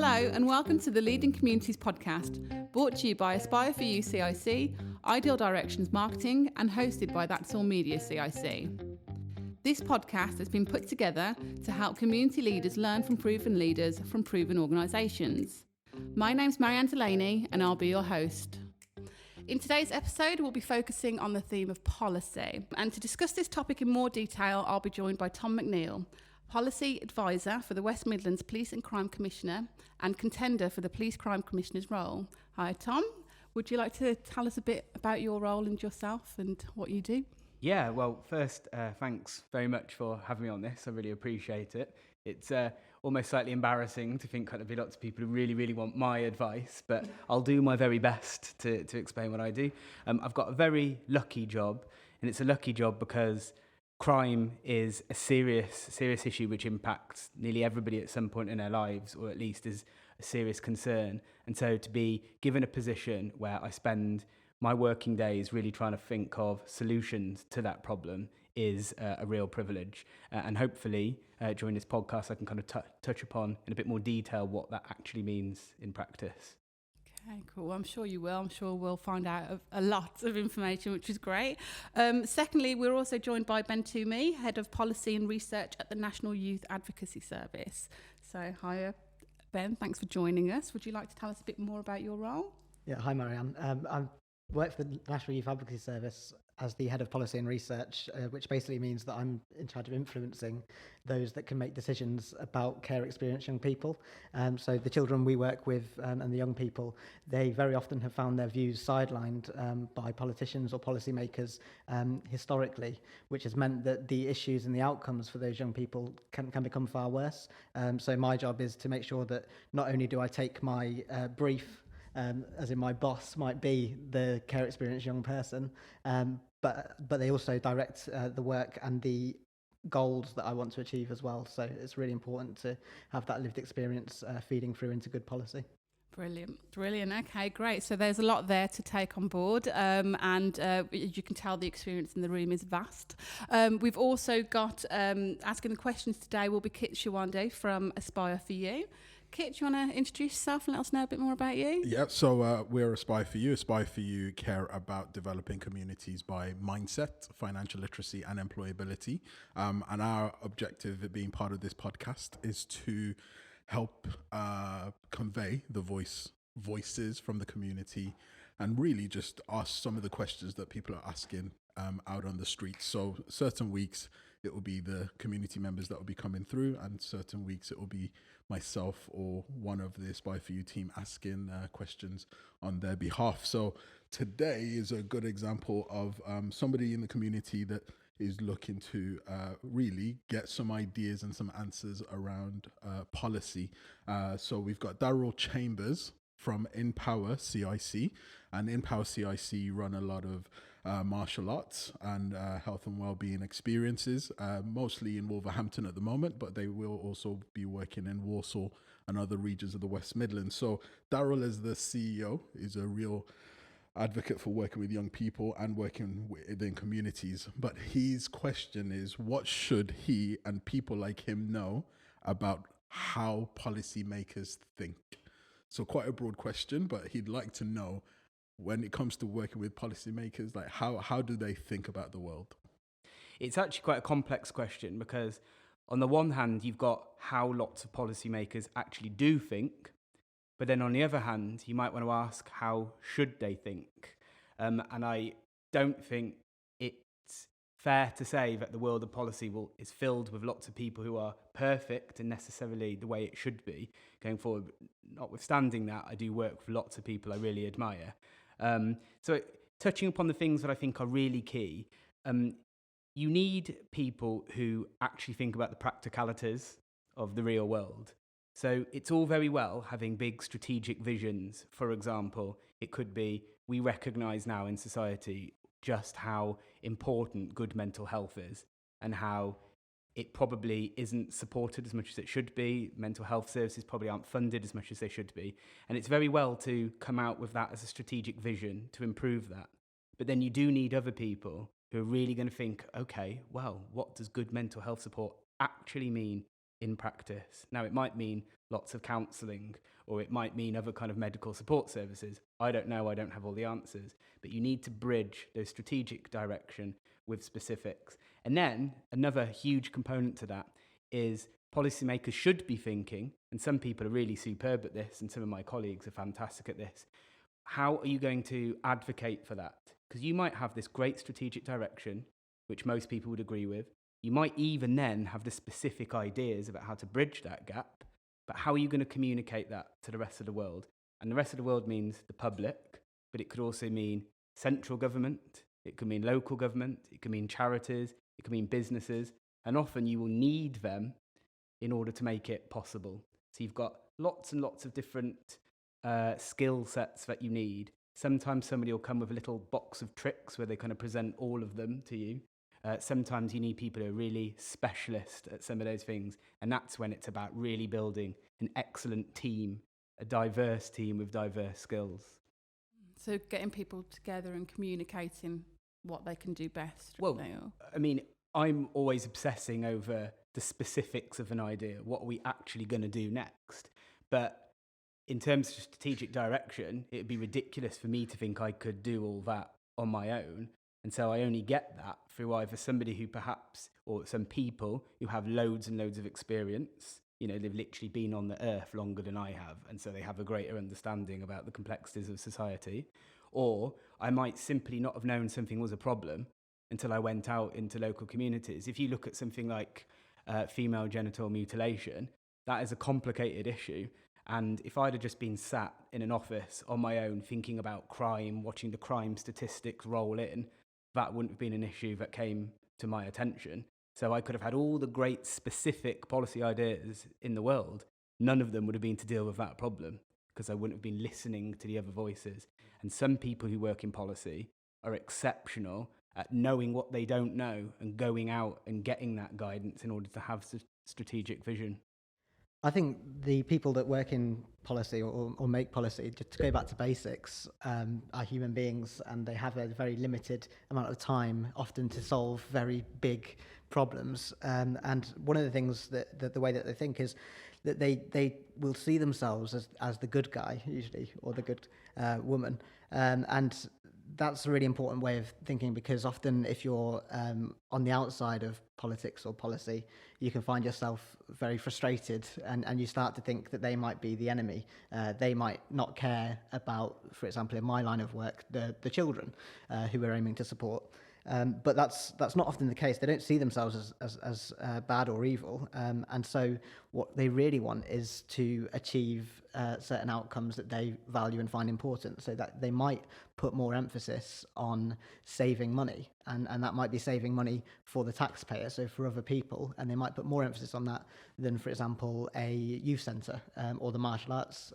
Hello and welcome to the Leading Communities podcast, brought to you by Aspire for You CIC, Ideal Directions Marketing and hosted by That's All Media CIC. This podcast has been put together to help community leaders learn from proven leaders from proven organisations. My name's Marianne Delaney and I'll be your host. In today's episode, we'll be focusing on the theme of policy. And to discuss this topic in more detail, I'll be joined by Tom McNeil, Policy Advisor for the West Midlands Police and Crime Commissioner and contender for the Police Crime Commissioner's role. Hi, Tom. Would you like to tell us a bit about your role and yourself and what you do? Yeah, well, first, thanks very much for having me on this. I really appreciate it. It's almost slightly embarrassing to think there'll be lots of people who really, really want my advice, but I'll do my very best to explain what I do. I've got a very lucky job, and it's a lucky job because crime is a serious issue which impacts nearly everybody at some point in their lives, or at least is a serious concern. And so to be given a position where I spend my working days really trying to think of solutions to that problem is a real privilege. And hopefully during this podcast I can kind of touch upon in a bit more detail what that actually means in practice. Okay, cool. I'm sure you will. I'm sure we'll find out a lot of information, which is great. Secondly, we're also joined by Ben Twomey, Head of Policy and Research at the National Youth Advocacy Service. So, hi, Ben. Thanks for joining us. Would you like to tell us a bit more about your role? Yeah, hi, Marianne. I work for the National Youth Advocacy Service as the Head of Policy and Research, which basically means that I'm in charge of influencing those that can make decisions about care experience young people. So the children we work with and the young people, they very often have found their views sidelined by politicians or policymakers historically, which has meant that the issues and the outcomes for those young people can become far worse. So my job is to make sure that not only do I take my brief, as in my boss might be the care experience young person, but they also direct the work and the goals that I want to achieve as well. So it's really important to have that lived experience feeding through into good policy. Brilliant. Okay, great. So there's a lot there to take on board, and you can tell the experience in the room is vast. We've also got asking the questions today will be Kit Shawande from Aspire for You. Kit, do you want to introduce yourself and let us know a bit more about you? Yeah, so we're Aspire for You. Aspire for You care about developing communities by mindset, financial literacy and employability. And our objective of being part of this podcast is to help convey the voices from the community and really just ask some of the questions that people are asking out on the streets. So certain weeks it will be the community members that will be coming through, and certain weeks it will be myself or one of the Aspire for You team asking questions on their behalf. So today is a good example of somebody in the community that is looking to really get some ideas and some answers around policy. So we've got Daryl Chambers from Empower CIC, and Empower CIC run a lot of martial arts and health and well-being experiences, mostly in Wolverhampton at the moment, but they will also be working in Walsall and other regions of the West Midlands. So Daryl, as the CEO, is a real advocate for working with young people and working within communities. But his question is, what should he and people like him know about how policymakers think? So quite a broad question, but he'd like to know, when it comes to working with policymakers, like how do they think about the world? It's actually quite a complex question because on the one hand, you've got how lots of policymakers actually do think, but then on the other hand, you might want to ask, how should they think? And I don't think it's fair to say that the world of policy is filled with lots of people who are perfect and necessarily the way it should be going forward. Notwithstanding that, I do work with lots of people I really admire. So touching upon the things that I think are really key, you need people who actually think about the practicalities of the real world. So it's all very well having big strategic visions. For example, it could be, we recognise now in society just how important good mental health is and how it probably isn't supported as much as it should be. Mental health services probably aren't funded as much as they should be. And it's very well to come out with that as a strategic vision to improve that. But then you do need other people who are really going to think, okay, well, what does good mental health support actually mean in practice. Now, it might mean lots of counselling, or it might mean other kind of medical support services. I don't know, I don't have all the answers, but you need to bridge the strategic direction with specifics. And then another huge component to that is policymakers should be thinking, and some people are really superb at this, and some of my colleagues are fantastic at this, how are you going to advocate for that? Because you might have this great strategic direction, which most people would agree with. You might even then have the specific ideas about how to bridge that gap, but how are you going to communicate that to the rest of the world? And the rest of the world means the public, but it could also mean central government, it could mean local government, it could mean charities, it could mean businesses, and often you will need them in order to make it possible. So you've got lots and lots of different skill sets that you need. Sometimes somebody will come with a little box of tricks where they kind of present all of them to you. Sometimes you need people who are really specialist at some of those things, and that's when it's about really building an excellent team, a diverse team with diverse skills. So getting people together and communicating what they can do best. Well, really, or... I mean, I'm always obsessing over the specifics of an idea. What are we actually going to do next? But in terms of strategic direction, it would be ridiculous for me to think I could do all that on my own. And so I only get that through either somebody who perhaps, or some people who have loads and loads of experience. You know, they've literally been on the earth longer than I have, and so they have a greater understanding about the complexities of society. Or I might simply not have known something was a problem until I went out into local communities. If you look at something like female genital mutilation, that is a complicated issue. And if I'd have just been sat in an office on my own thinking about crime, watching the crime statistics roll in, that wouldn't have been an issue that came to my attention. So I could have had all the great specific policy ideas in the world. None of them would have been to deal with that problem because I wouldn't have been listening to the other voices. And some people who work in policy are exceptional at knowing what they don't know and going out and getting that guidance in order to have strategic vision. I think the people that work in policy or make policy, just to go back to basics, are human beings, and they have a very limited amount of time often to solve very big problems. And one of the things that the way that they think is that they will see themselves as the good guy, usually, or the good woman. And that's a really important way of thinking, because often if you're on the outside of politics or policy, you can find yourself very frustrated, and you start to think that they might be the enemy. They might not care about, for example, in my line of work, the children who we're aiming to support. But that's not often the case. They don't see themselves as bad or evil. And so what they really want is to achieve certain outcomes that they value and find important, so that they might put more emphasis on saving money. And that might be saving money for the taxpayer, so for other people. And they might put more emphasis on that than, for example, a youth centre or the martial arts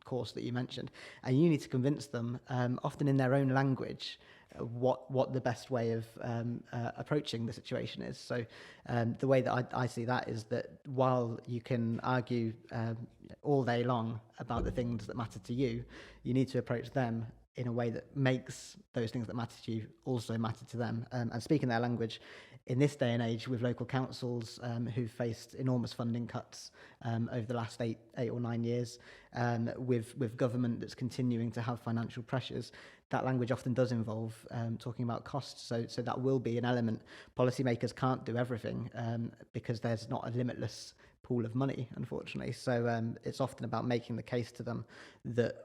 course that you mentioned. And you need to convince them, often in their own language, what the best way of approaching the situation is. So the way that I see that is that while you can argue all day long about the things that matter to you, you need to approach them in a way that makes those things that matter to you also matter to them, and speaking their language. In this day and age, with local councils who've faced enormous funding cuts over the last eight or 9 years, with government that's continuing to have financial pressures, that language often does involve talking about costs. So that will be an element. Policymakers can't do everything because there's not a limitless pool of money, unfortunately. So it's often about making the case to them that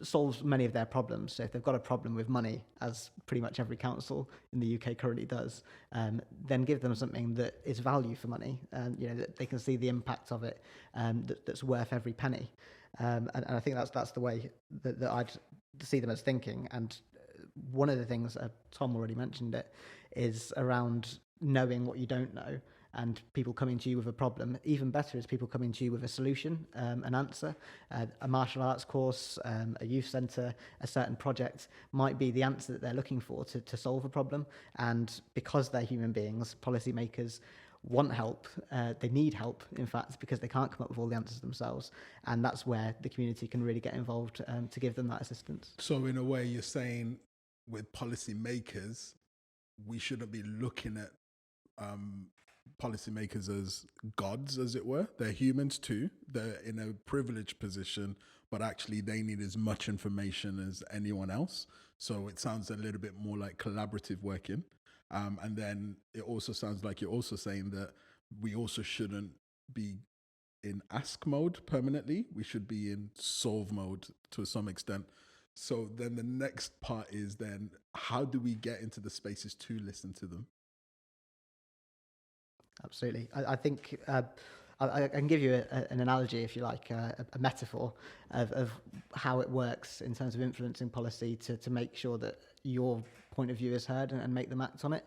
solves many of their problems. So if they've got a problem with money, as pretty much every council in the UK currently does, then give them something that is value for money, that they can see the impact of it, that's worth every penny. And I think that's the way that I'd see them as thinking. And one of the things, Tom already mentioned it, is around knowing what you don't know, and people coming to you with a problem. Even better is people coming to you with a solution, an answer. A martial arts course, a youth centre, a certain project might be the answer that they're looking for to solve a problem. And because they're human beings, policymakers want help. They need help, in fact, because they can't come up with all the answers themselves. And that's where the community can really get involved to give them that assistance. So in a way, you're saying with policymakers, we shouldn't be looking at policymakers as gods, as it were. They're humans too. They're in a privileged position, but actually they need as much information as anyone else. So it sounds a little bit more like collaborative working. And then it also sounds like you're also saying that we also shouldn't be in ask mode permanently. We should be in solve mode to some extent. So then the next part is then how do we get into the spaces to listen to them? Absolutely. I think I can give you an analogy, if you like, a metaphor of how it works in terms of influencing policy to make sure that your point of view is heard and make them act on it.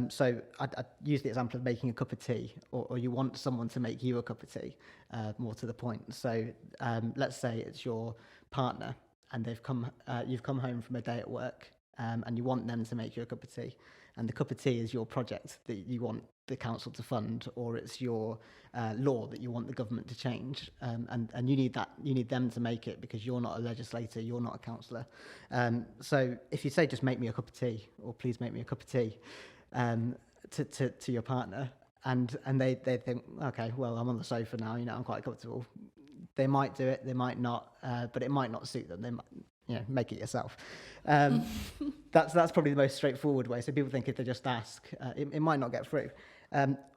So I use the example of making a cup of tea, or you want someone to make you a cup of tea, more to the point. So let's say it's your partner and you've come home from a day at work, and you want them to make you a cup of tea. And the cup of tea is your project that you want the council to fund, or it's your law that you want the government to change, and you need them to make it because you're not a legislator, you're not a councillor. So if you say just make me a cup of tea, or please make me a cup of tea, to your partner, and they think, okay, well, I'm on the sofa now, I'm quite comfortable. They might do it, they might not, but it might not suit them. They might, make it yourself. That's probably the most straightforward way. So people think if they just ask, it might not get through.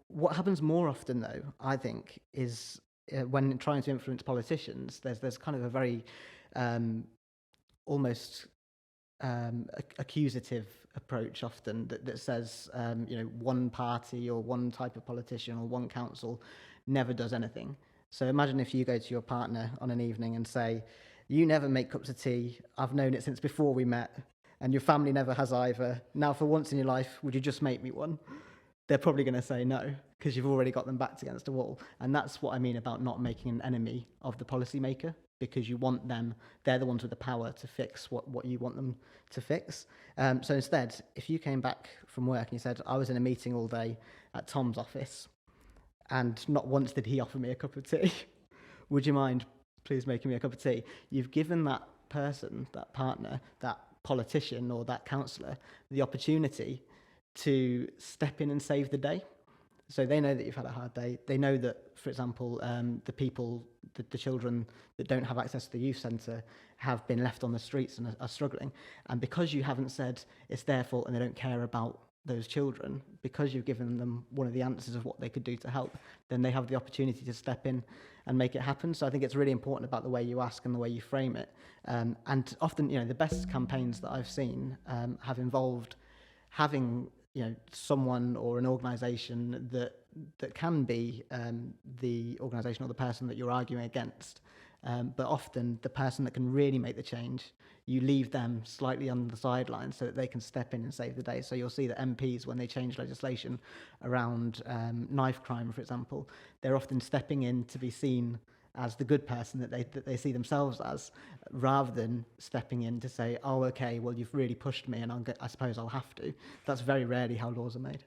What happens more often, though, I think, is when trying to influence politicians, there's kind of a very almost accusative approach often that says, one party or one type of politician or one council never does anything. So imagine if you go to your partner on an evening and say, you never make cups of tea, I've known it since before we met, and your family never has either. Now, for once in your life, would you just make me one? They're probably going to say no, because you've already got them backed against a wall. And that's what I mean about not making an enemy of the policymaker, because you want them, they're the ones with the power to fix what you want them to fix. So instead, if you came back from work and you said, I was in a meeting all day at Tom's office, and not once did he offer me a cup of tea, would you mind please making me a cup of tea? You've given that person, that partner, that politician or that councillor the opportunity to step in and save the day. So they know that you've had a hard day. They know that, for example, the children that don't have access to the youth centre have been left on the streets and are struggling. And because you haven't said it's their fault and they don't care about those children, because you've given them one of the answers of what they could do to help, then they have the opportunity to step in and make it happen. So I think it's really important about the way you ask and the way you frame it. And often, the best campaigns that I've seen have involved having, someone or an organisation that can be the organisation or the person that you're arguing against. But often the person that can really make the change, you leave them slightly on the sidelines so that they can step in and save the day. So you'll see that MPs, when they change legislation around knife crime, for example, they're often stepping in to be seen as the good person that they see themselves as, rather than stepping in to say, oh, okay, well, you've really pushed me and I suppose I'll have to. That's very rarely how laws are made.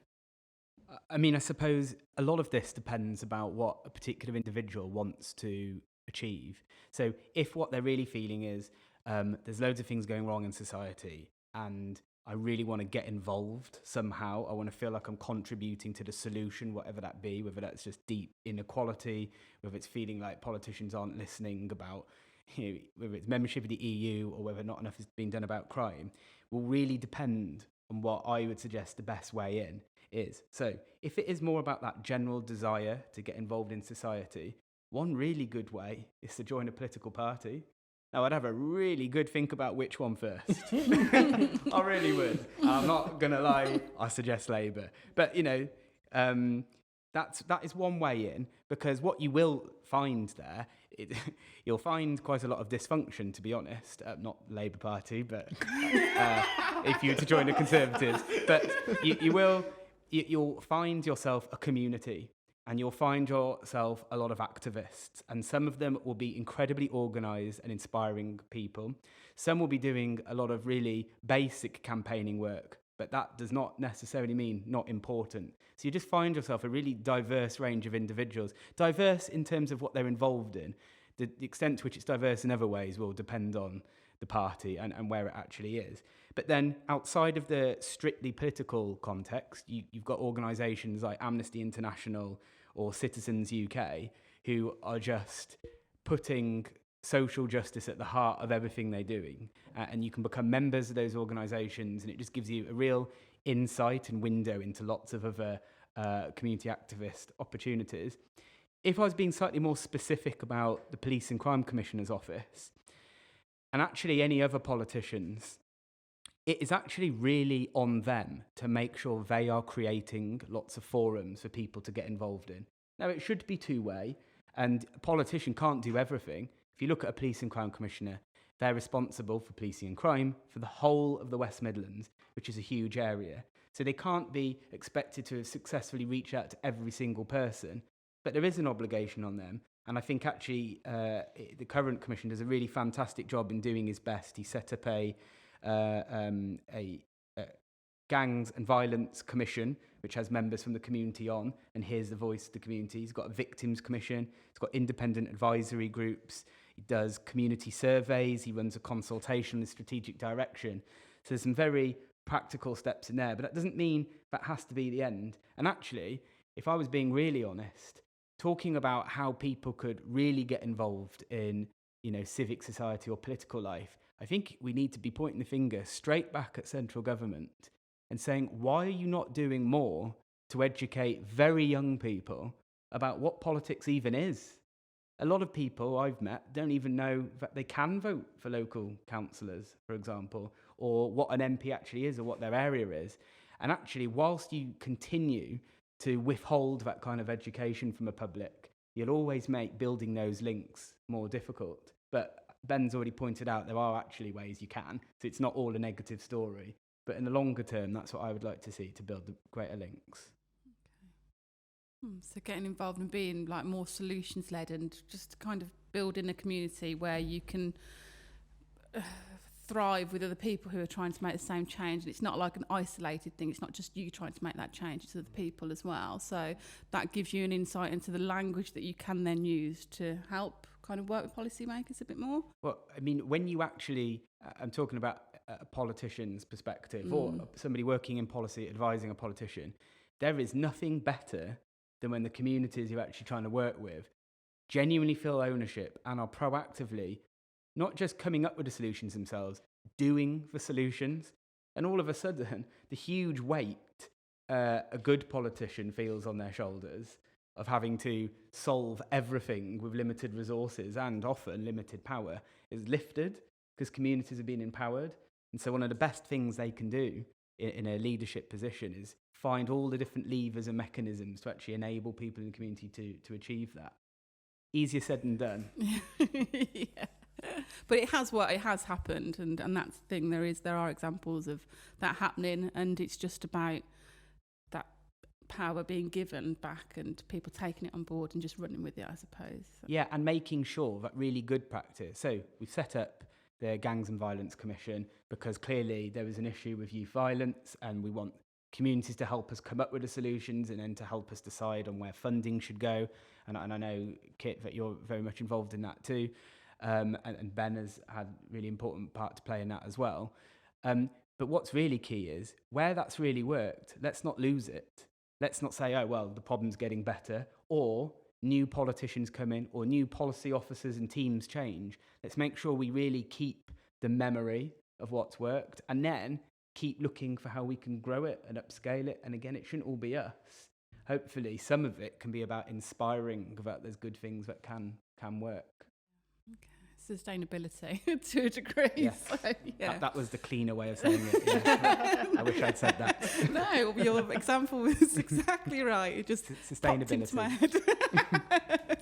I mean, I suppose a lot of this depends about what a particular individual wants to achieve. So if what they're really feeling is there's loads of things going wrong in society and I really want to get involved somehow, I want to feel like I'm contributing to the solution, whatever that be, whether that's just deep inequality, whether it's feeling like politicians aren't listening about, whether it's membership of the EU or whether not enough is being done about crime, will really depend on what I would suggest the best way in is. So if it is more about that general desire to get involved in society, one really good way is to join a political party. Now, I'd have a really good think about which one first. I really would. I'm not going to lie, I suggest Labour. But, that is one way in, because what you will find there, you'll find quite a lot of dysfunction, to be honest. Not Labour Party, but if you were to join the Conservatives. But you'll find yourself a community. And you'll find yourself a lot of activists. And some of them will be incredibly organised and inspiring people. Some will be doing a lot of really basic campaigning work, but that does not necessarily mean not important. So you just find yourself a really diverse range of individuals, diverse in terms of what they're involved in, the extent to which it's diverse in other ways will depend on the party and where it actually is. But then outside of the strictly political context, you've got organisations like Amnesty International or Citizens UK who are just putting social justice at the heart of everything they're doing. And you can become members of those organisations, and it just gives you a real insight and window into lots of other community activist opportunities. If I was being slightly more specific about the Police and Crime Commissioner's Office, and actually any other politicians, it is actually really on them to make sure they are creating lots of forums for people to get involved in. Now, it should be two-way, and a politician can't do everything. If you look at a Police and Crime Commissioner, they're responsible for policing and crime for the whole of the West Midlands, which is a huge area. So they can't be expected to have successfully reached out to every single person, but there is an obligation on them. And I think actually the current commission does a really fantastic job in doing his best. He set up a Gangs and Violence Commission, which has members from the community on and hears the voice of the community. He's got a Victims Commission. He's got independent advisory groups. He does community surveys. He runs a consultation and strategic direction. So there's some very practical steps in there, but that doesn't mean that has to be the end. And actually, if I was being really honest, talking about how people could really get involved in, civic society or political life, I think we need to be pointing the finger straight back at central government and saying, why are you not doing more to educate very young people about what politics even is? A lot of people I've met don't even know that they can vote for local councillors, for example, or what an MP actually is or what their area is. And actually, whilst you continue to withhold that kind of education from the public, you'll always make building those links more difficult. But Ben's already pointed out there are actually ways you can, so it's not all a negative story. But in the longer term, that's what I would like to see, to build the greater links. So getting involved and being like more solutions led and just kind of building a community where you can thrive with other people who are trying to make the same change. And it's not like an isolated thing. It's not just you trying to make that change, it's other people as well. So that gives you an insight into the language that you can then use to help kind of work with policymakers a bit more. Well, I mean, when you actually, I'm talking about a politician's perspective or somebody working in policy, advising a politician, there is nothing better than when the communities you're actually trying to work with genuinely feel ownership and are proactively not just coming up with the solutions themselves, doing the solutions. And all of a sudden, the huge weight a good politician feels on their shoulders of having to solve everything with limited resources and often limited power is lifted because communities are being empowered. And so one of the best things they can do in a leadership position is find all the different levers and mechanisms to actually enable people in the community to achieve that. Easier said than done. Yeah. But it has worked, it has happened, and that's the thing, there are examples of that happening, and it's just about that power being given back and people taking it on board and just running with it, I suppose. Yeah, and making sure that really good practice. So we've set up the Gangs and Violence Commission because clearly there was an issue with youth violence and we want communities to help us come up with the solutions and then to help us decide on where funding should go. And I know, Kit, that you're very much involved in that too. And Ben has had a really important part to play in that as well. But what's really key is where that's really worked, let's not lose it. Let's not say, oh, well, the problem's getting better, or new politicians come in, or new policy officers and teams change. Let's make sure we really keep the memory of what's worked and then keep looking for how we can grow it and upscale it. And again, it shouldn't all be us. Hopefully some of it can be about inspiring about there's good things that can work. Sustainability to a degree. Yes. So, yeah. That was the cleaner way of saying it. Yeah. I wish I'd said that. No, your example was exactly right. It just popped into my head.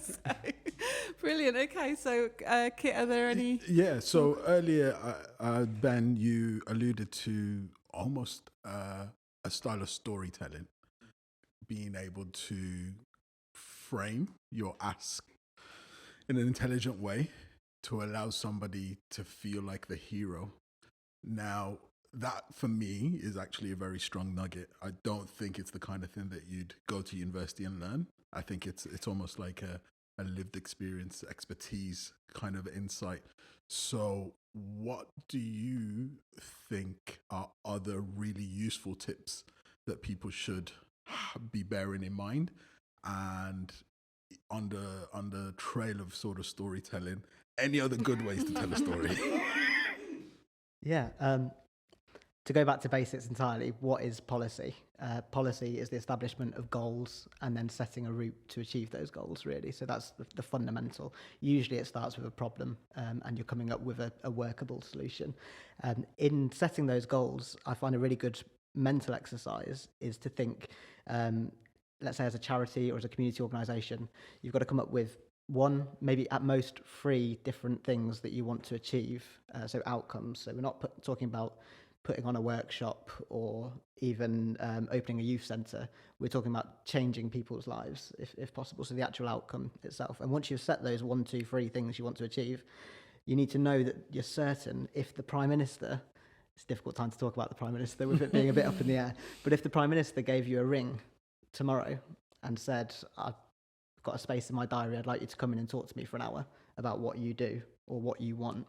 So, brilliant. Okay, so Kit, are there any? Yeah. So earlier, Ben, you alluded to almost a style of storytelling, being able to frame your ask in an intelligent way to allow somebody to feel like the hero. Now, that for me is actually a very strong nugget. I don't think it's the kind of thing that you'd go to university and learn. I think it's almost like a lived experience, expertise kind of insight. So what do you think are other really useful tips that people should be bearing in mind? And on the trail of sort of storytelling, any other good ways to tell a story? Yeah. To go back to basics entirely, what is policy? Policy is the establishment of goals and then setting a route to achieve those goals, really. So that's the fundamental. Usually it starts with a problem and you're coming up with a workable solution. In setting those goals, I find a really good mental exercise is to think, let's say as a charity or as a community organisation, you've got to come up with one, maybe at most 3 different things that you want to achieve, so outcomes. So we're not talking about putting on a workshop or even opening a youth centre. We're talking about changing people's lives, if possible, so the actual outcome itself. And once you've set those 1, 2, 3 things you want to achieve, you need to know that you're certain if the Prime Minister, it's a difficult time to talk about the Prime Minister with it being a bit up in the air, but if the Prime Minister gave you a ring tomorrow and said, I've got a space in my diary, I'd like you to come in and talk to me for an hour about what you do or what you want,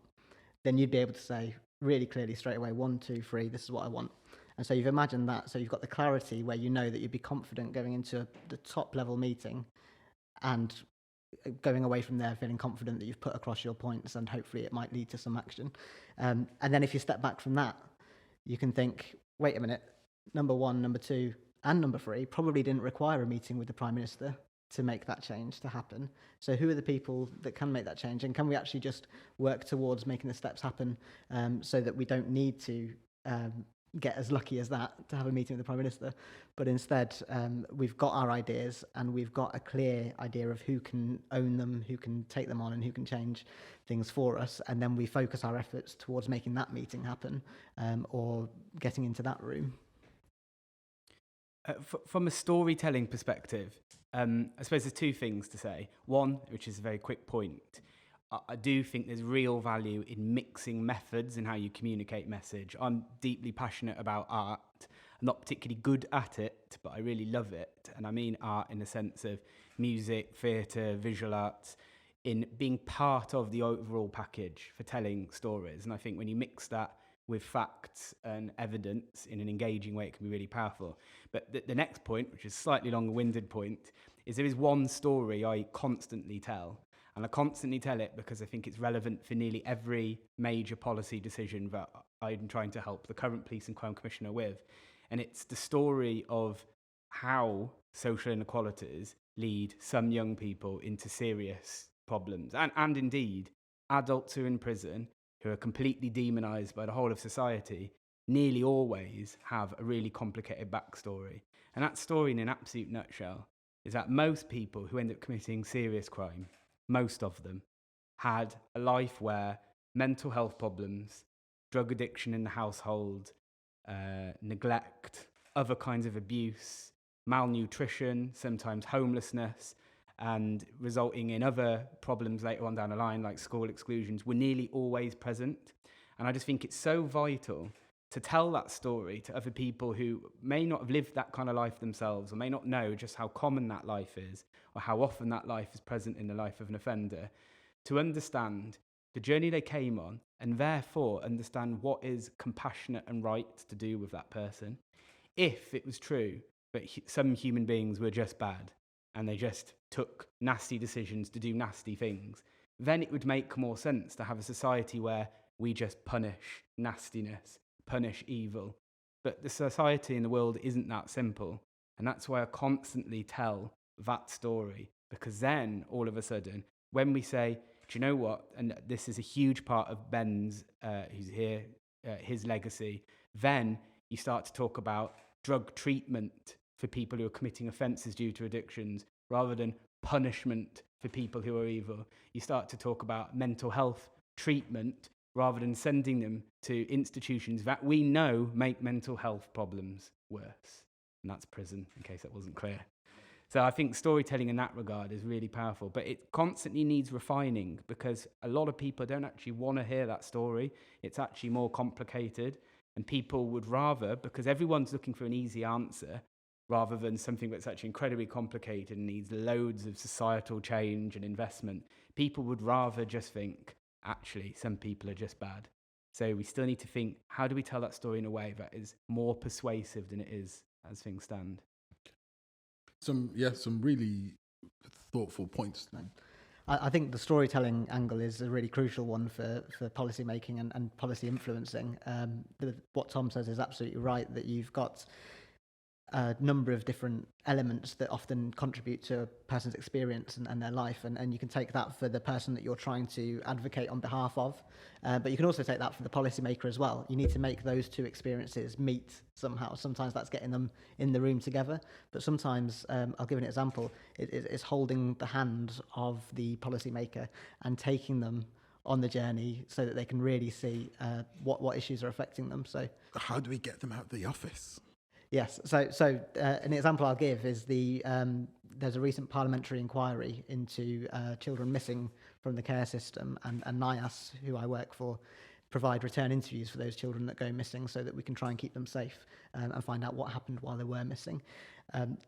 then you'd be able to say really clearly straight away, 1, 2, 3, this is what I want. And so you've imagined that, so you've got the clarity where you know that you'd be confident going into the top level meeting and going away from there feeling confident that you've put across your points and hopefully it might lead to some action. And then if you step back from that, you can think, wait a minute, number 1, number 2 and number 3 probably didn't require a meeting with the Prime Minister to make that change to happen. So who are the people that can make that change? And can we actually just work towards making the steps happen so that we don't need to get as lucky as that to have a meeting with the Prime Minister, but instead we've got our ideas and we've got a clear idea of who can own them, who can take them on and who can change things for us, and then we focus our efforts towards making that meeting happen or getting into that room. From a storytelling perspective, I suppose there's 2 things to say. One, which is a very quick point, I do think there's real value in mixing methods in how you communicate message. I'm deeply passionate about art. I'm not particularly good at it, but I really love it. And I mean art in the sense of music, theatre, visual arts, in being part of the overall package for telling stories. And I think when you mix that with facts and evidence in an engaging way, it can be really powerful. But the next point, which is a slightly longer-winded point, is there is one story I constantly tell. And I constantly tell it because I think it's relevant for nearly every major policy decision that I'm trying to help the current Police and Crime Commissioner with. And it's the story of how social inequalities lead some young people into serious problems. And indeed, adults who are in prison, who are completely demonised by the whole of society, nearly always have a really complicated backstory. And that story, in an absolute nutshell, is that most people who end up committing serious crime, most of them, had a life where mental health problems, drug addiction in the household, neglect, other kinds of abuse, malnutrition, sometimes homelessness, and resulting in other problems later on down the line, like school exclusions, were nearly always present. And I just think it's so vital to tell that story to other people who may not have lived that kind of life themselves, or may not know just how common that life is, or how often that life is present in the life of an offender, to understand the journey they came on, and therefore understand what is compassionate and right to do with that person. If it was true that some human beings were just bad, and they just took nasty decisions to do nasty things, then it would make more sense to have a society where we just punish nastiness, punish evil. But the society in the world isn't that simple. And that's why I constantly tell that story, because then all of a sudden, when we say, do you know what? And this is a huge part of Ben's, who's here, his legacy. Then you start to talk about drug treatment for people who are committing offences due to addictions, rather than punishment for people who are evil. You start to talk about mental health treatment, rather than sending them to institutions that we know make mental health problems worse. And that's prison, in case that wasn't clear. So I think storytelling in that regard is really powerful, but it constantly needs refining, because a lot of people don't actually want to hear that story. It's actually more complicated, and people would rather, because everyone's looking for an easy answer, rather than something that's actually incredibly complicated and needs loads of societal change and investment. People would rather just think, actually, some people are just bad. So we still need to think, how do we tell that story in a way that is more persuasive than it is as things stand? Some really thoughtful points. I think the storytelling angle is a really crucial one for policy making and policy influencing. What Tom says is absolutely right, that you've got a number of different elements that often contribute to a person's experience and their life, and you can take that for the person that you're trying to advocate on behalf of, but you can also take that for the policymaker as well. You need to make those two experiences meet somehow. Sometimes that's getting them in the room together, but sometimes, I'll give an example, it's holding the hand of the policymaker and taking them on the journey so that they can really see what issues are affecting them. So how do we get them out of the office? Yes. So an example I'll give is there's a recent parliamentary inquiry into children missing from the care system, and NIAS, who I work for, provide return interviews for those children that go missing so that we can try and keep them safe and find out what happened while they were missing.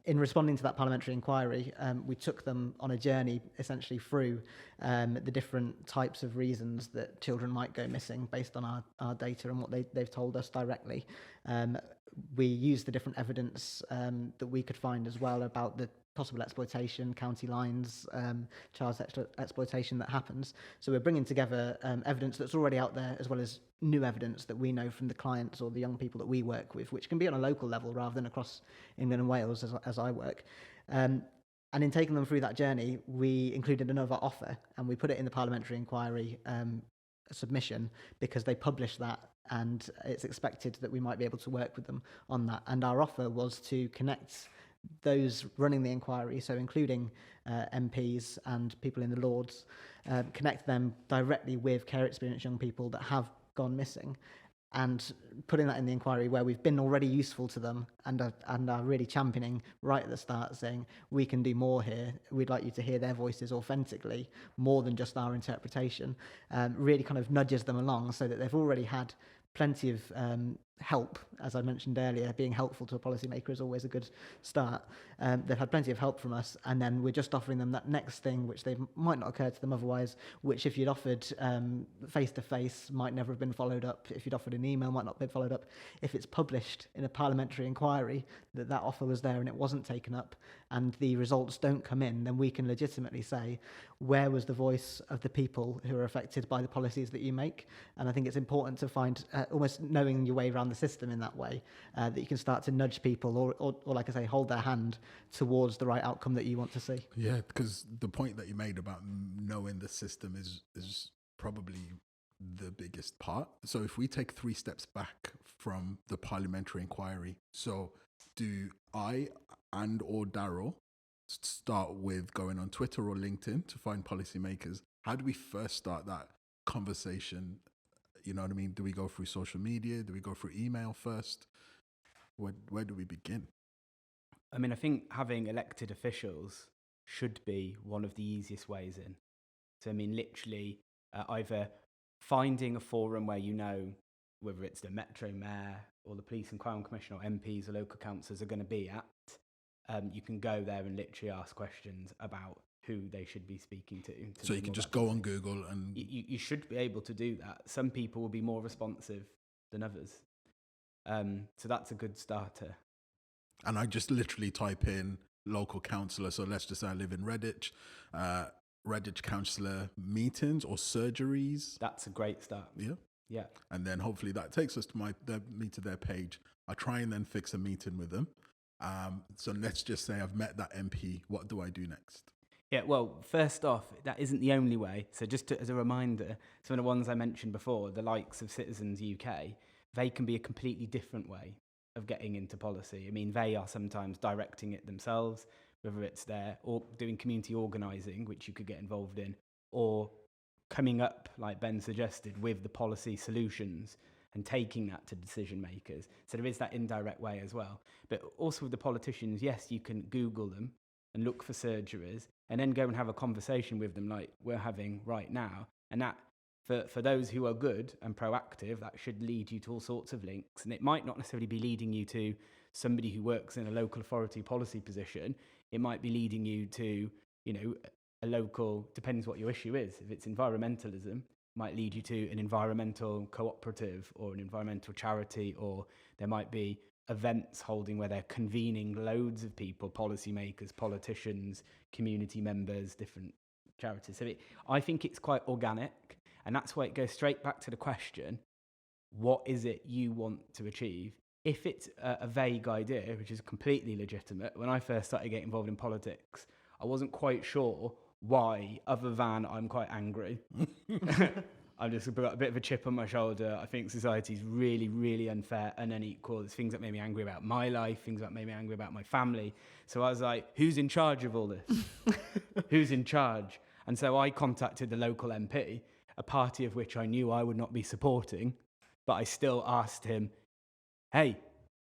In responding to that parliamentary inquiry, we took them on a journey essentially through the different types of reasons that children might go missing based on our data and what they've told us directly. We used the different evidence that we could find as well about the possible exploitation, county lines, child exploitation that happens. So we're bringing together evidence that's already out there, as well as new evidence that we know from the clients or the young people that we work with, which can be on a local level rather than across England and Wales as I work. And in taking them through that journey, we included another offer, and we put it in the parliamentary inquiry submission because they published that, and it's expected that we might be able to work with them on that. And our offer was to connect those running the inquiry, so including MPs and people in the Lords, connect them directly with care experienced young people that have gone missing, and putting that in the inquiry where we've been already useful to them and are really championing right at the start, saying we can do more here. We'd like you to hear their voices authentically, more than just our interpretation. Really kind of nudges them along so that they've already had plenty of help. As I mentioned earlier, being helpful to a policymaker is always a good start. They've had plenty of help from us, and then we're just offering them that next thing which they might not occur to them otherwise, which if you'd offered face-to-face might never have been followed up. If you'd offered an email, might not have been followed up. If it's published in a parliamentary inquiry that offer was there and it wasn't taken up, and the results don't come in, then we can legitimately say, where was the voice of the people who are affected by the policies that you make? And I think it's important to find, almost knowing your way around the system in that way, that you can start to nudge people or like I say, hold their hand towards the right outcome that you want to see. Yeah, because the point that you made about knowing the system is probably the biggest part. So if we take 3 steps back from the parliamentary inquiry, so do I or Daryl start with going on Twitter or LinkedIn to find policymakers? How do we first start that conversation? You know what I mean? Do we go through social media? Do we go through email first? Where do we begin? I mean, I think having elected officials should be one of the easiest ways in. So, I mean, literally either finding a forum where you know whether it's the Metro Mayor or the Police and Crime Commission or MPs or local councillors are going to be at, you can go there and literally ask questions about who they should be speaking to. So you can just go on Google and... You should be able to do that. Some people will be more responsive than others. So that's a good starter. And I just literally type in local councillor. So let's just say I live in Redditch. Redditch councillor meetings or surgeries. That's a great start. Yeah. Yeah. And then hopefully that takes us to me to their page. I try and then fix a meeting with them. So let's just say I've met that MP. What do I do next? Yeah, well, first off, that isn't the only way. So just as a reminder, some of the ones I mentioned before, the likes of Citizens UK, they can be a completely different way of getting into policy. I mean, they are sometimes directing it themselves, whether it's there or doing community organising, which you could get involved in, or coming up, like Ben suggested, with the policy solutions and taking that to decision makers. So there is that indirect way as well. But also with the politicians, yes, you can Google them and look for surgeries and then go and have a conversation with them like we're having right now. And that, for those who are good and proactive, that should lead you to all sorts of links. And it might not necessarily be leading you to somebody who works in a local authority policy position, it might be leading you to, a local, depends what your issue is. If it's environmentalism, it might lead you to an environmental cooperative or an environmental charity, or there might be events holding where they're convening loads of people, policymakers, politicians, community members, different charities. So I think it's quite organic, and that's why it goes straight back to the question, what is it you want to achieve? If it's a vague idea, which is completely legitimate, when I first started getting involved in politics, I wasn't quite sure why, other than I'm quite angry. I've just got a bit of a chip on my shoulder. I think society's really, really unfair and unequal. There's things that made me angry about my life, things that made me angry about my family. So I was like, who's in charge of all this? Who's in charge? And so I contacted the local MP, a party of which I knew I would not be supporting, but I still asked him, hey,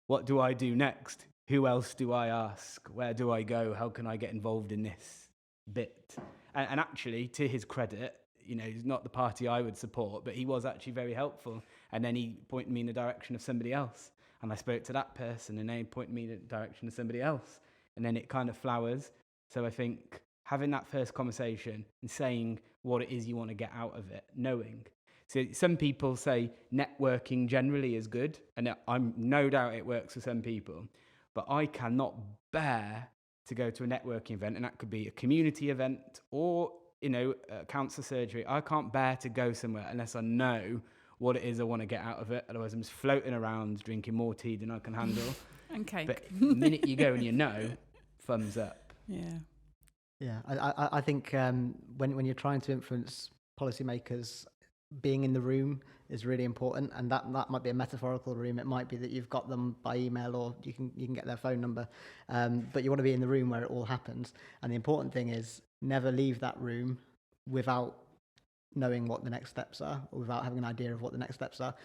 what do I do next? Who else do I ask? Where do I go? How can I get involved in this bit? And actually, to his credit, he's not the party I would support, but he was actually very helpful. And then he pointed me in the direction of somebody else. And I spoke to that person, and then he pointed me in the direction of somebody else. And then it kind of flowers. So I think having that first conversation and saying what it is you want to get out of it, knowing. So some people say networking generally is good, and I'm no doubt it works for some people, but I cannot bear to go to a networking event, and that could be a community event or, a cancer surgery. I can't bear to go somewhere unless I know what it is I want to get out of it. Otherwise, I'm just floating around drinking more tea than I can handle. And cake. But the minute you go and thumbs up. Yeah. Yeah, I think when you're trying to influence policymakers, being in the room is really important, and that might be a metaphorical room. It might be that you've got them by email, or you can get their phone number, but you want to be in the room where it all happens. And the important thing is never leave that room without knowing what the next steps are, or without having an idea of what the next steps are.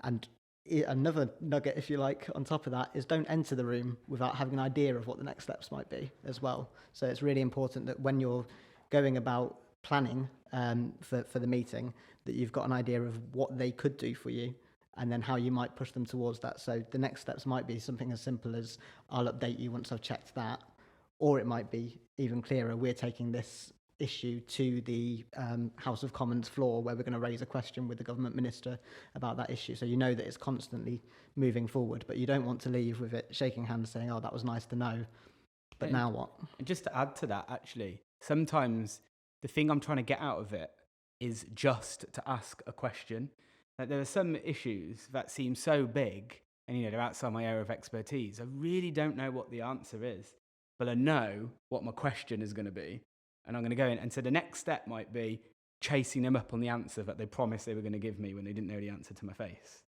And another nugget, if you like, on top of that is don't enter the room without having an idea of what the next steps might be as well. So it's really important that when you're going about planning for the meeting, that you've got an idea of what they could do for you, and then how you might push them towards that. So the next steps might be something as simple as, I'll update you once I've checked that, or it might be even clearer, we're taking this issue to the House of Commons floor, where we're going to raise a question with the government minister about that issue. So you know that it's constantly moving forward, but you don't want to leave with it shaking hands saying, oh, that was nice to know, but now what? And just to add to that, actually, sometimes the thing I'm trying to get out of it is just to ask a question. Like, there are some issues that seem so big and they're outside my area of expertise. I really don't know what the answer is, but I know what my question is going to be, and I'm going to go in. And so the next step might be chasing them up on the answer that they promised they were going to give me when they didn't know the answer to my face.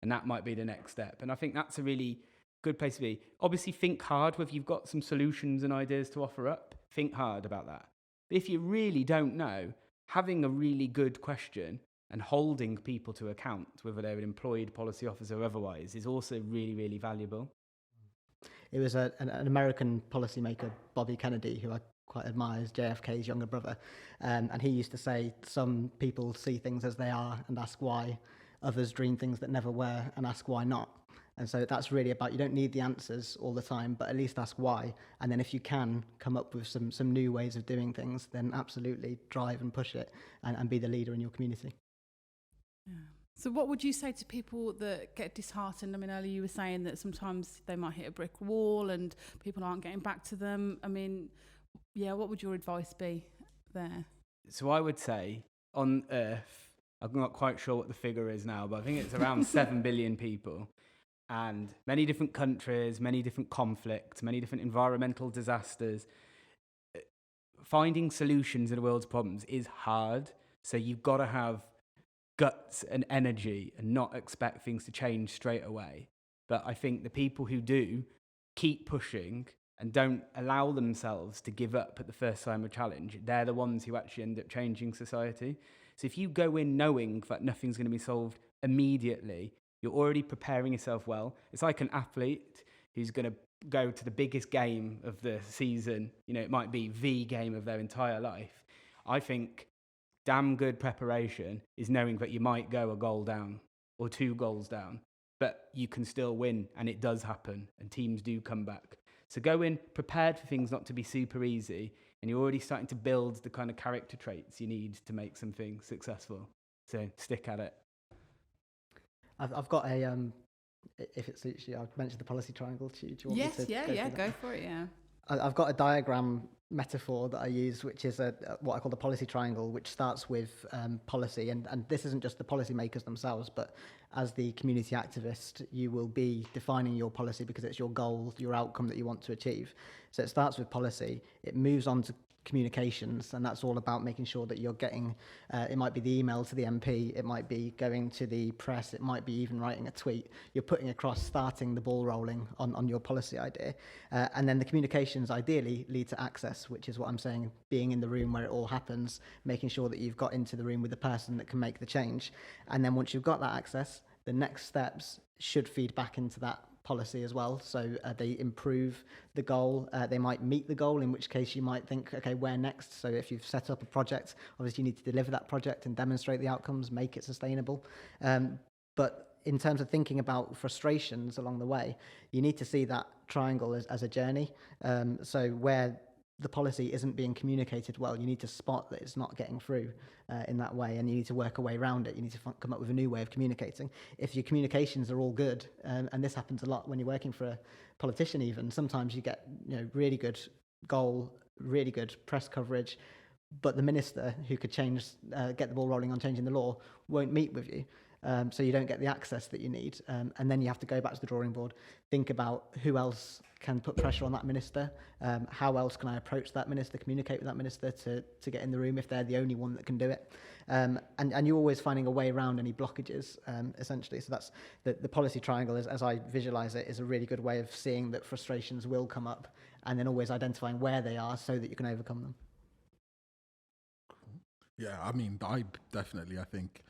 And that might be the next step. And I think that's a really good place to be. Obviously, think hard whether you've got some solutions and ideas to offer up. Think hard about that. But if you really don't know, having a really good question and holding people to account, whether they're an employed policy officer or otherwise, is also really, really valuable. It was an American policymaker, Bobby Kennedy, who I quite admire, as JFK's younger brother, and he used to say, some people see things as they are and ask why, others dream things that never were and ask why not. And so that's really about, you don't need the answers all the time, but at least ask why. And then if you can come up with some new ways of doing things, then absolutely drive and push it and be the leader in your community. Yeah. So what would you say to people that get disheartened? I mean, earlier you were saying that sometimes they might hit a brick wall and people aren't getting back to them. I mean, yeah, what would your advice be there? So I would say, on Earth, I'm not quite sure what the figure is now, but I think it's around 7 billion people. And many different countries, many different conflicts, many different environmental disasters. Finding solutions to the world's problems is hard. So you've got to have guts and energy and not expect things to change straight away. But I think the people who do keep pushing and don't allow themselves to give up at the first sign of a challenge, they're the ones who actually end up changing society. So if you go in knowing that nothing's going to be solved immediately, you're already preparing yourself well. It's like an athlete who's going to go to the biggest game of the season. It might be the game of their entire life. I think damn good preparation is knowing that you might go a goal down or 2 goals down. but you can still win, and it does happen, and teams do come back. So go in prepared for things not to be super easy, and you're already starting to build the kind of character traits you need to make something successful. So stick at it. I've got a, if it suits you, I've mentioned the policy triangle to you. Do you want me to go for it, yeah. I've got a diagram metaphor that I use, which is what I call the policy triangle, which starts with policy. And this isn't just the policymakers themselves, but as the community activist, you will be defining your policy because it's your goal, your outcome that you want to achieve. So it starts with policy. It moves on to communications, and that's all about making sure that you're getting, it might be the email to the MP, it might be going to the press, it might be even writing a tweet. You're putting across, starting the ball rolling on your policy idea. And then the communications ideally lead to access, which is what I'm saying, being in the room where it all happens, making sure that you've got into the room with the person that can make the change. And then once you've got that access, the next steps should feed back into that policy as well. So they improve the goal. They might meet the goal, in which case you might think, okay, where next? So if you've set up a project, obviously you need to deliver that project and demonstrate the outcomes, make it sustainable. But in terms of thinking about frustrations along the way, you need to see that triangle as a journey. So where the policy isn't being communicated well, you need to spot that it's not getting through in that way, and you need to work a way around it. You need to come up with a new way of communicating. If your communications are all good, and this happens a lot when you're working for a politician even, sometimes you get really good goal, really good press coverage, but the minister who could get the ball rolling on changing the law won't meet with you. So you don't get the access that you need. And then you have to go back to the drawing board, think about who else can put pressure on that minister, how else can I approach that minister, communicate with that minister to get in the room if they're the only one that can do it. And you're always finding a way around any blockages, essentially. So that's the policy triangle, as I visualize it, is a really good way of seeing that frustrations will come up and then always identifying where they are so that you can overcome them. Yeah, I mean, I think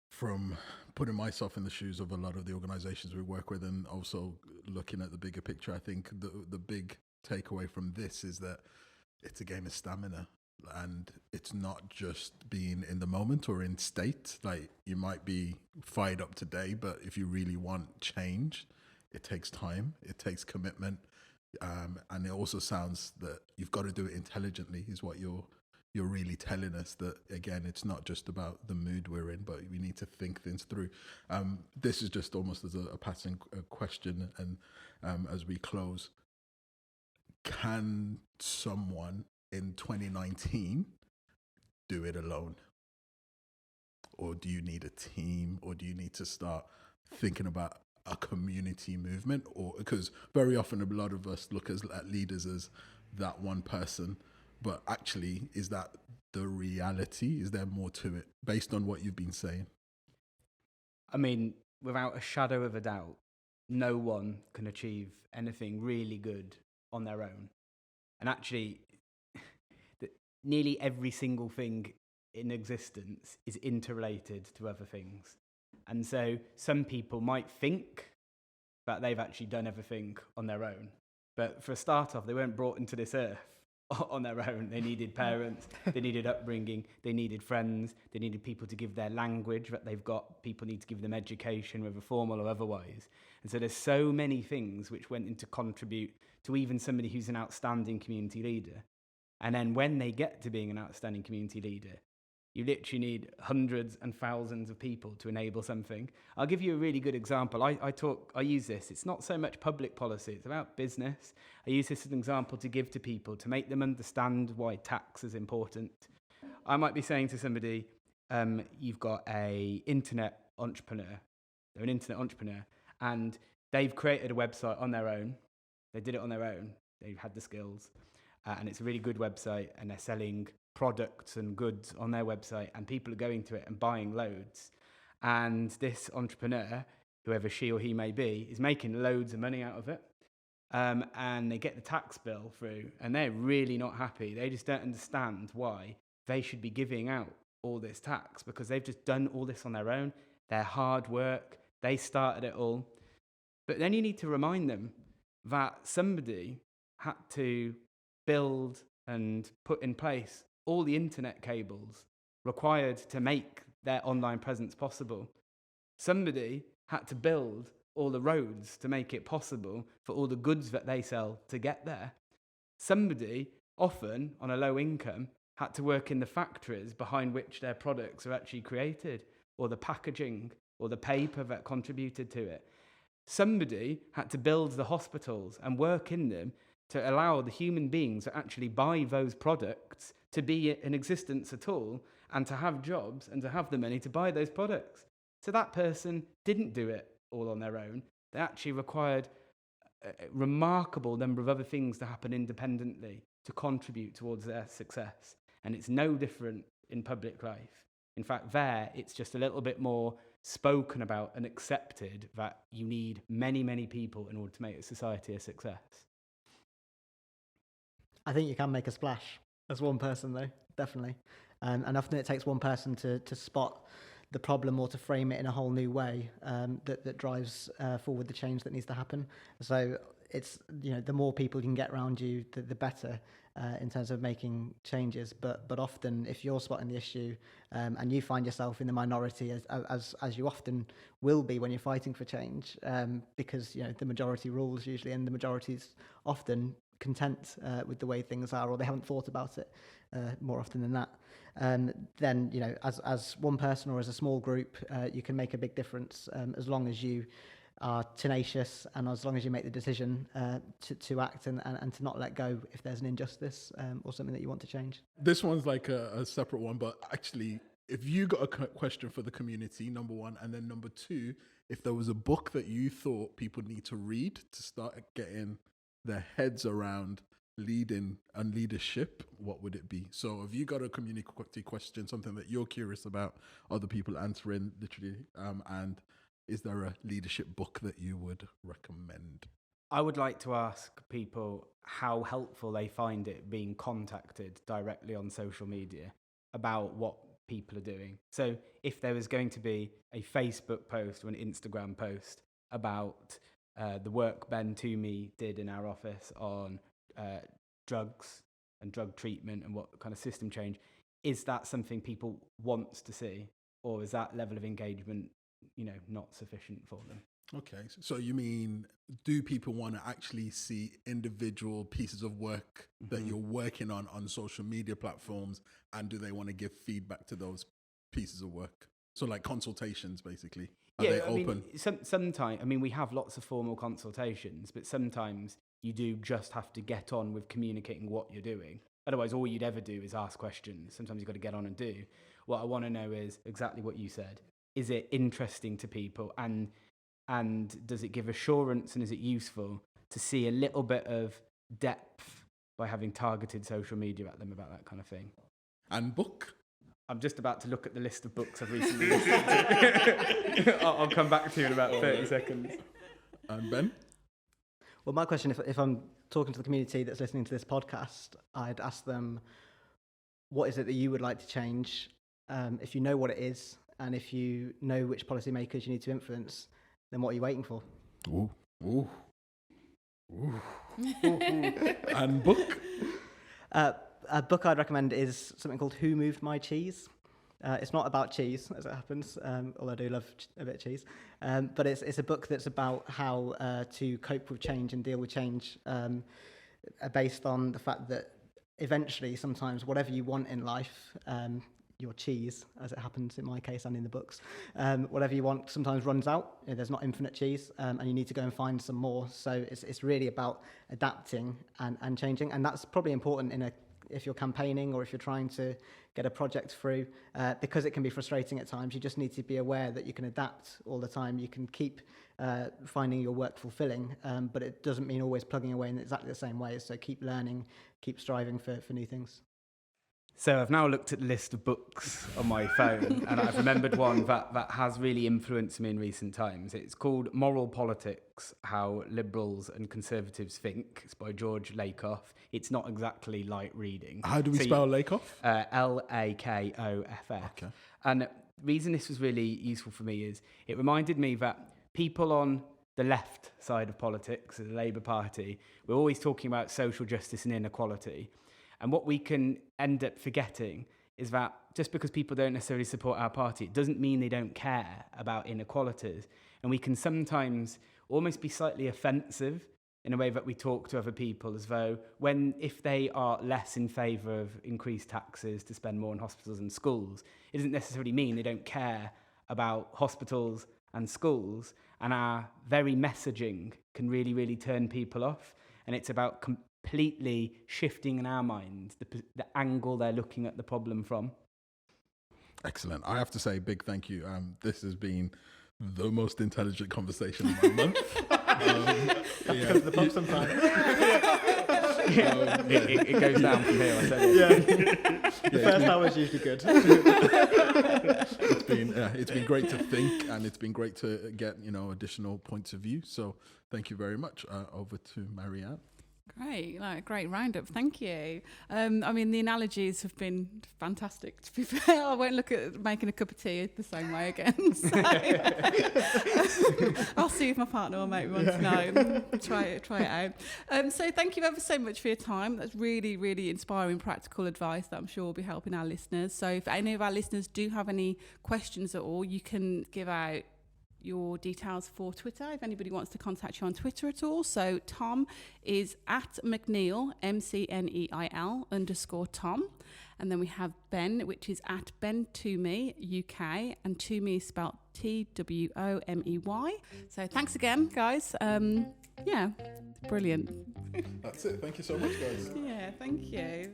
from putting myself in the shoes of a lot of the organizations we work with and also looking at the bigger picture, I think the big takeaway from this is that it's a game of stamina, and it's not just being in the moment or in state. Like, you might be fired up today, but if you really want change, it takes time, it takes commitment, and it also sounds that you've got to do it intelligently, is what you're really telling us. That again, it's not just about the mood we're in, but we need to think things through. This is just almost as a passing question, and as we close, can someone in 2019 do it alone, or do you need a team, or do you need to start thinking about a community movement? Or because very often a lot of us look at leaders as that one person. But actually, is that the reality? Is there more to it based on what you've been saying? I mean, without a shadow of a doubt, no one can achieve anything really good on their own. And actually, nearly every single thing in existence is interrelated to other things. And so some people might think that they've actually done everything on their own. But for a start off, they weren't brought into this earth on their own. They needed parents, they needed upbringing, they needed friends, they needed people to give their language that they've got. People need to give them education, whether formal or otherwise. And so there's so many things which went into contribute to even somebody who's an outstanding community leader. And then when they get to being an outstanding community leader, you literally need hundreds and thousands of people to enable something. I'll give you a really good example. I use this. It's not so much public policy, it's about business. I use this as an example to give to people, to make them understand why tax is important. I might be saying to somebody, you've got an internet entrepreneur. They're an internet entrepreneur, and they've created a website on their own. They did it on their own. They've had the skills, and it's a really good website, and they're selling products and goods on their website, and people are going to it and buying loads. And this entrepreneur, whoever she or he may be, is making loads of money out of it. And they get the tax bill through, and they're really not happy. They just don't understand why they should be giving out all this tax, because they've just done all this on their own. Their hard work, they started it all. But then you need to remind them that somebody had to build and put in place all the internet cables required to make their online presence possible. Somebody had to build all the roads to make it possible for all the goods that they sell to get there. Somebody, often on a low income, had to work in the factories behind which their products are actually created, or the packaging, or the paper that contributed to it. Somebody had to build the hospitals and work in them to allow the human beings that actually buy those products to be in existence at all, and to have jobs and to have the money to buy those products. So that person didn't do it all on their own. They actually required a remarkable number of other things to happen independently to contribute towards their success. And it's no different in public life. In fact, there, it's just a little bit more spoken about and accepted that you need many, many people in order to make a society a success. I think you can make a splash as one person, though, definitely. And often it takes one person to spot the problem or to frame it in a whole new way that drives forward the change that needs to happen. So it's, the more people you can get around you, the better in terms of making changes. But often, if you're spotting the issue and you find yourself in the minority, as you often will be when you're fighting for change, because the majority rules usually, and the majority's often content with the way things are, or they haven't thought about it more often than that. Then as one person or as a small group, you can make a big difference as long as you are tenacious and as long as you make the decision to act and to not let go if there's an injustice or something that you want to change. This one's like a separate one, but actually, if you got a question for the community, number one, and then number two, if there was a book that you thought people need to read to start getting their heads around leading and leadership, what would it be? So have you got a community question, something that you're curious about, other people answering literally, and is there a leadership book that you would recommend? I would like to ask people how helpful they find it being contacted directly on social media about what people are doing. So if there was going to be a Facebook post or an Instagram post about the work Ben Twomey did in our office on drugs and drug treatment and what kind of system change, is that something people want to see, or is that level of engagement not sufficient for them? Okay, so you mean, do people want to actually see individual pieces of work that you're working on social media platforms, and do they want to give feedback to those pieces of work? So like consultations, basically. Are they open? Sometimes, we have lots of formal consultations, but sometimes you do just have to get on with communicating what you're doing. Otherwise, all you'd ever do is ask questions. Sometimes you've got to get on and do. What I want to know is exactly what you said. Is it interesting to people, and does it give assurance, and is it useful to see a little bit of depth by having targeted social media at them about that kind of thing? And book? I'm just about to look at the list of books I've recently listened to. I'll come back to you in about 30 seconds. And Ben? Well, my question, if I'm talking to the community that's listening to this podcast, I'd ask them, what is it that you would like to change? If you know what it is, and if you know which policymakers you need to influence, then what are you waiting for? Ooh. Ooh. Ooh. And book? A book I'd recommend is something called Who Moved My Cheese? It's not about cheese, as it happens, although I do love a bit of cheese. But it's a book that's about how to cope with change and deal with change, based on the fact that eventually, sometimes, whatever you want in life, your cheese, as it happens in my case and in the books, whatever you want sometimes runs out. There's not infinite cheese, and you need to go and find some more. So it's really about adapting and changing, and that's probably important if you're campaigning or if you're trying to get a project through, because it can be frustrating at times. You just need to be aware that you can adapt all the time. You can keep finding your work fulfilling, but it doesn't mean always plugging away in exactly the same way. So keep learning, keep striving for new things. So I've now looked at the list of books on my phone, and I've remembered one that has really influenced me in recent times. It's called Moral Politics, How Liberals and Conservatives Think. It's by George Lakoff. It's not exactly light reading. How do we spell Lakoff? Lakoff. Okay. And the reason this was really useful for me is it reminded me that people on the left side of politics, the Labour Party, we're always talking about social justice and inequality. And what we can end up forgetting is that just because people don't necessarily support our party, it doesn't mean they don't care about inequalities. And we can sometimes almost be slightly offensive in a way that we talk to other people as though if they are less in favour of increased taxes to spend more on hospitals and schools, it doesn't necessarily mean they don't care about hospitals and schools, and our very messaging can really, really turn people off. And it's about completely shifting in our minds the angle they're looking at the problem from. Excellent. I have to say, big thank you. This has been the most intelligent conversation of my month. Goes to the pub sometime. It goes down from here, I tell you. The first hour is usually good. It's been great to think, and it's been great to get additional points of view. So thank you very much. Over to Marianne. Great roundup. Thank you. I mean, the analogies have been fantastic, to be fair. I won't look at making a cup of tea the same way again. So. I'll see if my partner will make me one tonight. Try it out. So thank you ever so much for your time. That's really, really inspiring practical advice that I'm sure will be helping our listeners. So if any of our listeners do have any questions at all, you can give out your details for Twitter if anybody wants to contact you on Twitter at all. So Tom is at McNeil, McNeil _Tom. And then we have Ben, which is at Ben Twomey UK, and Twomey is spelled Twomey. So thanks again, guys. Brilliant. That's it. Thank you so much, guys. Yeah, thank you.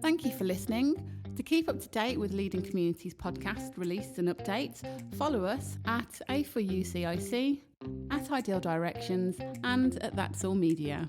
Thank you for listening. To keep up to date with Leading Communities podcast releases and updates, follow us at A4UCIC, at Ideal Directions, and at That's All Media.